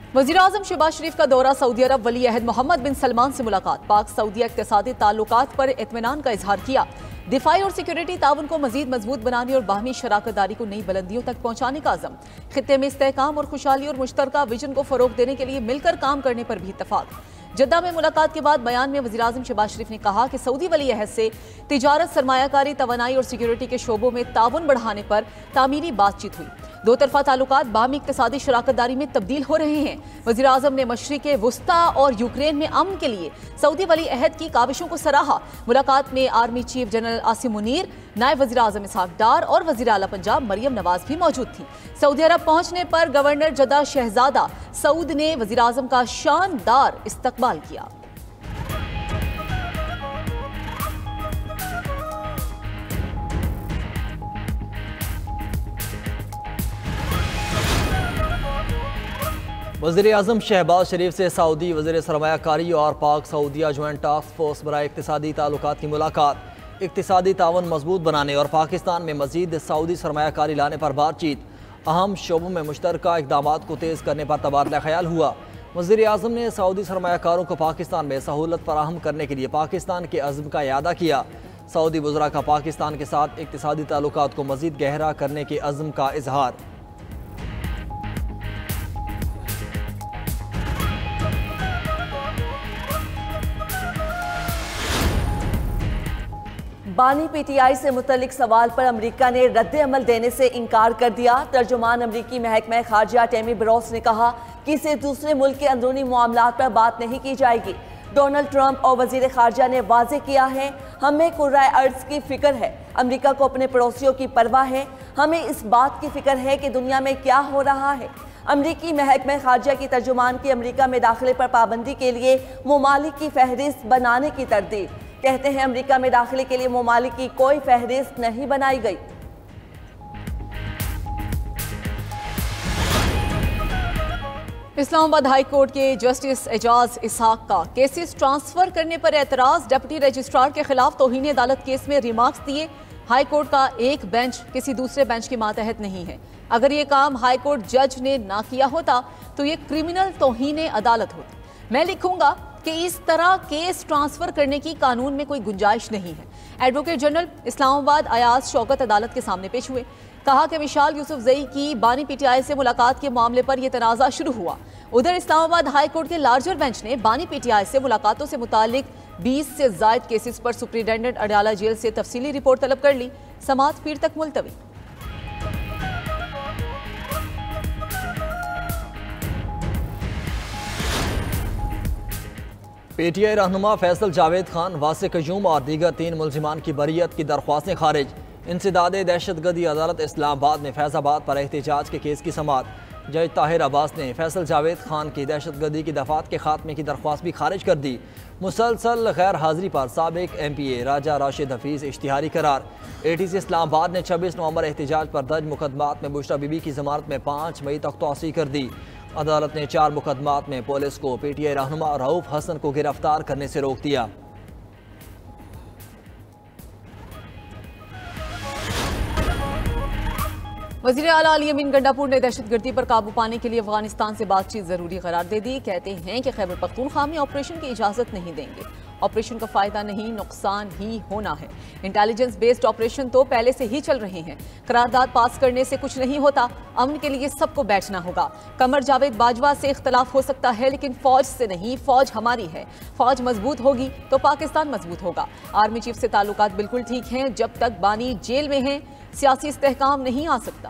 वज़ीर-ए-आज़म शहबाज शरीफ का दौरा सऊदी अरब वली अहद मोहम्मद बिन सलमान से मुलाकात। पाक सऊदी इक़्तिसादी ताल्लुकात पर इत्मीनान का इजहार किया। दिफाई और सिक्योरिटी ताउन को मजीद मजबूत बनाने और बाहमी शराकतदारी को नई बुलंदियों तक पहुंचाने का अज़म। खित्ते में इस्तेहकाम और खुशहाली और मुश्तरका विजन को फरोग देने के लिए मिलकर काम करने पर भी इत्तफाक। जद्दा में मुलाकात के बाद बयान में वज़ीर-ए-आज़म शहबाज शरीफ ने कहा कि सऊदी वली अहद से तिजारत, सरमायाकारी, तवानाई और सिक्योरिटी के शोबों में ताउन बढ़ाने पर तामीरी बातचीत हुई। दो तरफा ताल्लुकात बाहमी इक़्तिसादी शराकतदारी में तब्दील हो रहे हैं। वज़ीर-ए-आज़म ने मशरिक़ वुस्ता और यूक्रेन में अमन के लिए सऊदी वली अहद की काविशों को सराहा। मुलाकात में army chief general Asim Munir, नायब वज़ीर-ए-आज़म इसहाक डार और वज़ीर आला पंजाब मरियम नवाज भी मौजूद थी। सऊदी अरब पहुंचने पर गवर्नर जद्दा शहजादा सऊद ने वज़ीर-ए-आज़म का शानदार इस्तकबाल किया। वज़ीर-ए-आज़म शहबाज शरीफ से सऊदी वज़ीर सरमायाकारी और पाक सऊदिया जॉइंट टास्क फोर्स बराए इक़्तिसादी ताल्लुकात की मुलाकात। इक़्तिसादी तावन मजबूत बनाने और पाकिस्तान में मज़ीद सऊदी सरमायाकारी लाने पर बातचीत। अहम शोबों में मुश्तरका इक़दामात को तेज़ करने पर तबादला ख्याल हुआ। वज़ीर-ए-आज़म ने सऊदी सरमायाकारों को पाकिस्तान में सहूलत फराहम करने के लिए पाकिस्तान के अज़्म का इयादा किया। सऊदी वज़रा का पाकिस्तान के साथ इक़्तिसादी ताल्लुकात को मज़ीद गहरा करने के अज़्म का इजहार। बानी पीटीआई से मुतल्लिक सवाल पर अमरीका ने रद्द अमल देने से इनकार कर दिया। तर्जुमान अमरीकी महकमा खारजा टेमी ब्रोस ने कहा कि इससे दूसरे मुल्क के अंदरूनी मामलात पर बात नहीं की जाएगी। डोनाल्ड ट्रंप और वजीर खारजा ने वाजे किया है, हमें कुर्राए अर्ज की फिक्र है, अमरीका को अपने पड़ोसियों की परवाह है, हमें इस बात की फिक्र है कि दुनिया में क्या हो रहा है। अमरीकी महकमा खारजा की तर्जुमान की अमरीका में दाखिले पर पाबंदी के लिए ममालिक की फहरिस्त बनाने की तरदीद। कहते हैं अमरीका में दाखिले के लिए ममालिक की कोई फहरिस्त नहीं बनाई गई। इस्लामाबाद हाई कोर्ट के जस्टिस एजाज इसहाक का केसेस ट्रांसफर करने पर एतराज। डिप्टी रजिस्ट्रार के खिलाफ तौहीन अदालत केस में रिमार्क्स दिए। हाई कोर्ट का एक बेंच किसी दूसरे बेंच के मातहत नहीं है। अगर ये काम हाई कोर्ट जज ने ना किया होता तो ये क्रिमिनल तौहीन अदालत होती। मैं लिखूंगा कि इस तरह केस ट्रांसफर करने की कानून में कोई गुंजाइश नहीं है। एडवोकेट जनरल इस्लामाबाद अयाज शौकत अदालत के सामने पेश हुए। कहा कि विशाल यूसुफजई की बानी पीटीआई से मुलाकात के मामले पर यह तनाज़ा शुरू हुआ। उधर इस्लामाबाद हाई कोर्ट के लार्जर बेंच ने बानी पीटीआई से मुलाकातों से मुतालिक 20 से ज़ायद केसेस पर सुप्रिंटेंडेंट अडयाला जेल से तफसीली रिपोर्ट तलब कर ली। समाअत पीर तक मुलतवी। पीटीआई रहनुमा फैसल जावेद खान, वासिक कयूम और दीगर 3 मुलजिमान की बरीयत की दरख्वास्तें खारिज। इंसदादे दहशतगर्दी अदालत इस्लामाबाद में फैजाबाद पर एहतजाज के केस की समाअत। जज ताहिर अब्बास ने फैसल जावेद खान की दहशतगर्दी की दफात के खात्मे की दरख्वास्त भी खारिज कर दी। मुसलसल गैर हाजिरी पर साबिक MPA राजा राशिद हफीज इश्तिहारी करार। ATC इस्लामाबाद ने 26 नवंबर एहतजाज पर दर्ज मुकदमात में बुशरा बीबी की जमानत में 5 मई तक तौसी कर दी। अदालत ने 4 मुकदमात में पुलिस को पीटीआई रहनुमा रऊफ हसन को गिरफ्तार करने से रोक दिया। वज़ीर आला अली अमीन गंडापुर ने दहशतगर्दी पर काबू पाने के लिए अफगानिस्तान से बातचीत जरूरी करार दे दी। कहते हैं कि खैबर पख्तूनख्वा में ऑपरेशन की इजाजत नहीं देंगे। ऑपरेशन का फायदा नहीं, नुकसान ही होना है। इंटेलिजेंस बेस्ड ऑपरेशन तो पहले से ही चल रहे हैं। करारदाद पास करने से कुछ नहीं होता। अमन के लिए सबको बैठना होगा। कमर जावेद बाजवा से इख्तलाफ हो सकता है लेकिन फौज से नहीं। फौज हमारी है। फौज मजबूत होगी तो पाकिस्तान मजबूत होगा। आर्मी चीफ से ताल्लुकात बिल्कुल ठीक हैं। जब तक बानी जेल में हैं सियासी इस्तेहकाम नहीं आ सकता।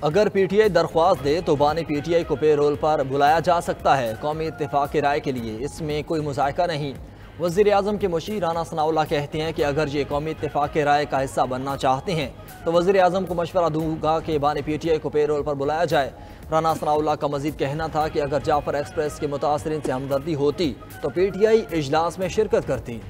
अगर पीटीआई दरख्वास्त दे तो बानी पीटीआई को पेरोल पर बुलाया जा सकता है। कौमी इत्तेफाक की राय के लिए इसमें कोई मुज़ायका नहीं। वज़ीर-ए-आज़म के मुशीर राना सनाउल्लाह कहते हैं कि अगर ये कौमी इत्तेफाक की राय का हिस्सा बनना चाहते हैं तो वज़ीर-ए-आज़म को मशवरा दूंगा कि बानी पीटीआई को पेरोल पर बुलाया जाए। राना सनाउल्लाह का मजीद कहना था कि अगर जाफर एक्सप्रेस के मुतासरीन से हमदर्दी होती तो पीटीआई इजलास में शिरकत करती।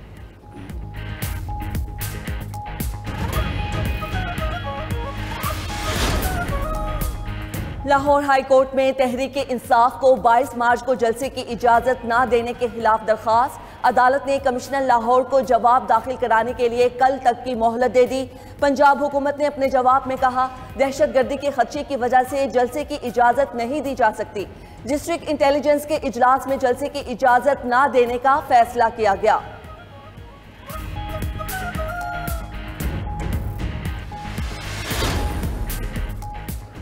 लाहौर हाई कोर्ट में तहरीक इंसाफ को 22 मार्च को जलसे की इजाजत न देने के खिलाफ दरख्वास्त। अदालत ने कमिश्नर लाहौर को जवाब दाखिल कराने के लिए कल तक की मोहलत दे दी। पंजाब हुकूमत ने अपने जवाब में कहा, दहशतगर्दी के खदशे की वजह से जलसे की इजाज़त नहीं दी जा सकती। डिस्ट्रिक्ट इंटेलिजेंस के इजलास में जलसे की इजाज़त न देने का फैसला किया गया।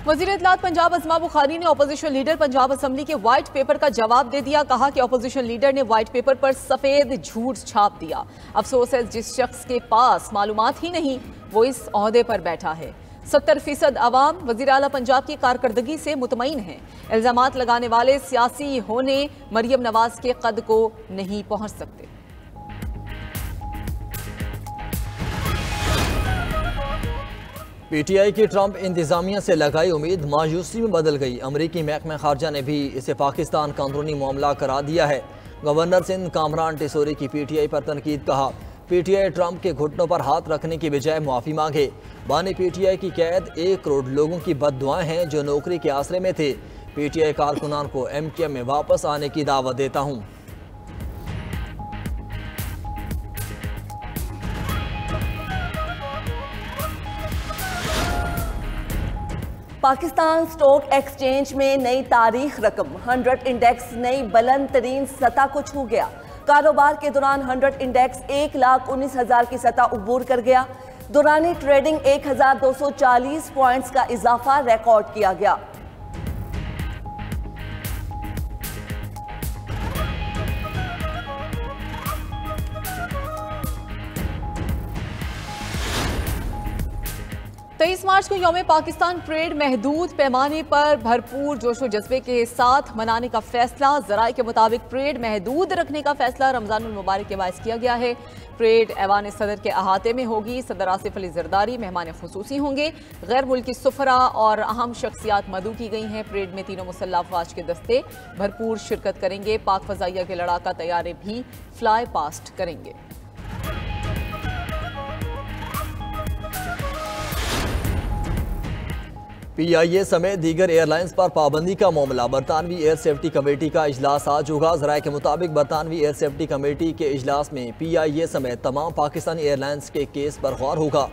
वज़ीर इत्तलात पंजाब अज़मा बुखारी ने अपोजिशन लीडर पंजाब असम्बली के व्हाइट पेपर का जवाब दे दिया। कहा कि अपोजिशन लीडर ने व्हाइट पेपर पर सफ़ेद झूठ छाप दिया। अफसोस है जिस शख्स के पास मालूमात ही नहीं वो इस ओहदे पर बैठा है। 70% अवाम वज़ीर आला पंजाब की कारकर्दगी से मुतमईन हैं। इल्ज़ामात लगाने वाले सियासी होने मरियम नवाज के कद को नहीं पहुँच सकते। पीटीआई की ट्रंप इंतजामिया से लगाई उम्मीद मायूसी में बदल गई। अमरीकी महकमा खारजा ने भी इसे पाकिस्तान का अंदरूनी मामला करार दिया है। गवर्नर सिंध कामरान टिसोरी की पीटीआई पर तनकीद। कहा, पीटीआई ट्रंप के घुटनों पर हाथ रखने की बजाय मुआफ़ी मांगे। बानी पीटीआई की कैद 1 करोड़ लोगों की बद्दुआएं हैं जो नौकरी के आसरे में थे। पीटीआई कारकुनान को एमकेएम में वापस आने की दावत देता हूँ। पाकिस्तान स्टॉक एक्सचेंज में नई तारीख रकम 100 इंडेक्स नई बुलंद तरीन सतह को छू गया। कारोबार के दौरान 100 इंडेक्स 1,19,000 की सतह उबूर कर गया। दौरान ट्रेडिंग 1,240 पॉइंट्स का इजाफा रिकॉर्ड किया गया। मार्च को यौम पाकिस्तान परेड महदूद पैमाने पर भरपूर जोशो जज्बे के साथ मनाने का फैसला। जराए के मुताबिक परेड महदूद रखने का फैसला रमजानुल मुबारक के बायस किया गया है। परेड ऐवान सदर के अहाते में होगी। सदर आसिफ अली जरदारी मेहमान खुसूसी होंगे। गैर मुल्की सुफरा और अहम शख्सियात मदऊ की गई हैं। परेड में तीनों मुसल्लह अफवाज के दस्ते भरपूर शिरकत करेंगे। पाक फजाइया के लड़ाका तैयारे भी फ्लाई पास्ट करेंगे। PIA समेत दीगर एयरलाइंस पर पाबंदी का मामला। बरतानवी एयर सेफ्टी कमेटी का इजलास आज होगा। जराए के मुताबिक बरतानवी एयर सेफ्टी कमेटी के इजलास में PIA समेत तमाम पाकिस्तानी एयरलाइंस के केस पर गौर होगा।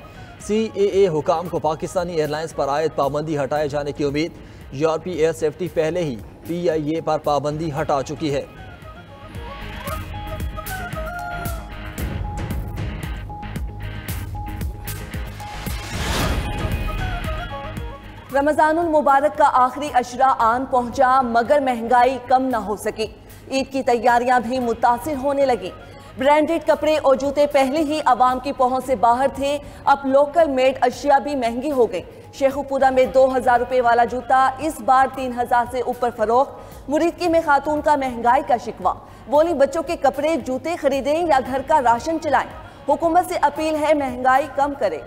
CAA हुकाम को पाकिस्तानी एयरलाइंस पर आयद पाबंदी हटाए जाने की उम्मीद। यूरोपीय एयर सेफ्टी पहले ही PIA पर पाबंदी हटा चुकी है। रमजानुल मुबारक का आखिरी अशरा आन पहुंचा मगर महंगाई कम न हो सकी। ईद की तैयारियां भी मुतासिर होने लगी। ब्रांडेड कपड़े और जूते पहले ही आवाम की पहुंच से बाहर थे, अब लोकल मेड अशिया भी महंगी हो गई। शेखुपुरा में 2,000 रुपए वाला जूता इस बार 3,000 से ऊपर फरोख्त। मुरीदकी में खातून का महंगाई का शिकवा। बोली, बच्चों के कपड़े जूते खरीदें या घर का राशन चलाएं। हुकूमत से अपील है महंगाई कम करे।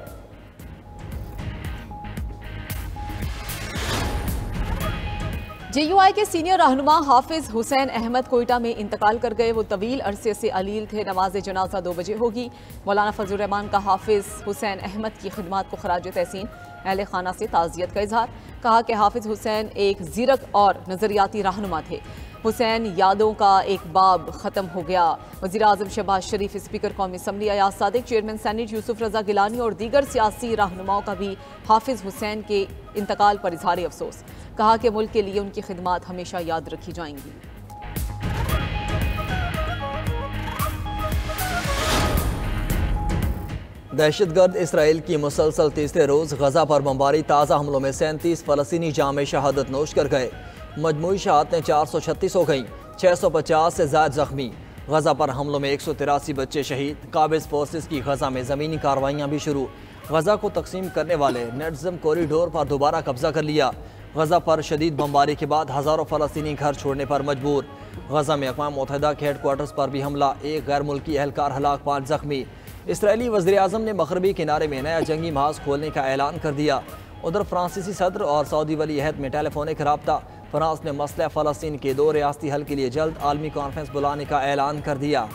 JUI के सीनियर रहनुमा हाफिज हुसैन अहमद कोयटा में इंतकाल कर गए। वो तवील अरसे से अलील थे। नमाज जनाजा 2 बजे होगी। मौलाना फजलुर रहमान का हाफिज हुसैन अहमद की खिदमत को खराज तहसीन। अहले खाना से ताज़ियत का इजहार। कहा कि हाफिज हुसैन एक ज़ीरक और नज़रियाती रहनुमा थे। हुसैन यादों का एक बाब ख़त्म हो गया। वज़ीर आज़म शहबाज शरीफ, स्पीकर कौमी assembly Ayaz Sadiq, chairman senate Yousuf Raza Gilani और दीगर सियासी रहनुमाओं का भी हाफिज हुसैन के इंतकाल पर इजहार अफसोस। कहा कि मुल्क के लिए उनकी खिदमत हमेशा याद रखी जाएंगी। दहशतगर्द इसराइल की मुसलसल तीसरे रोज़ गजा पर बमबारी। ताज़ा हमलों में 37 फ़लस्तीनी जाम शहादत नोश कर गए। मजमूई शहादतें 436 हो गईं। 650 से ज़्यादा जख्मी। गजा पर हमलों में 183 बच्चे शहीद। काबिज फोर्सेस की गजा में ज़मीनी कार्रवाइयाँ भी शुरू। गजा को तकसीम करने वाले नेटज़म कॉरिडोर पर दोबारा कब्जा कर लिया। गजा पर शदीद बमबारी के बाद हज़ारों फ़लस्तीनी घर छोड़ने पर मजबूर। गजा में अक़वाम मुत्तहिदा के हेडक्वार्टर्स पर भी हमला। एक गैर मुल्की एहलकार हलाक, 5 जख्मी। इसराइली वज़ीर आज़म ने मग़रबी किनारे में नया जंगी महाज खोलने का ऐलान कर दिया। उधर फ्रांसीसी सदर और सऊदी वली अहद में टेलीफोनिक रब्ता। फ्रांस ने मसला फ़लस्तीन के 2 रियासती हल के लिए जल्द आलमी कॉन्फ्रेंस बुलाने का ऐलान कर दिया।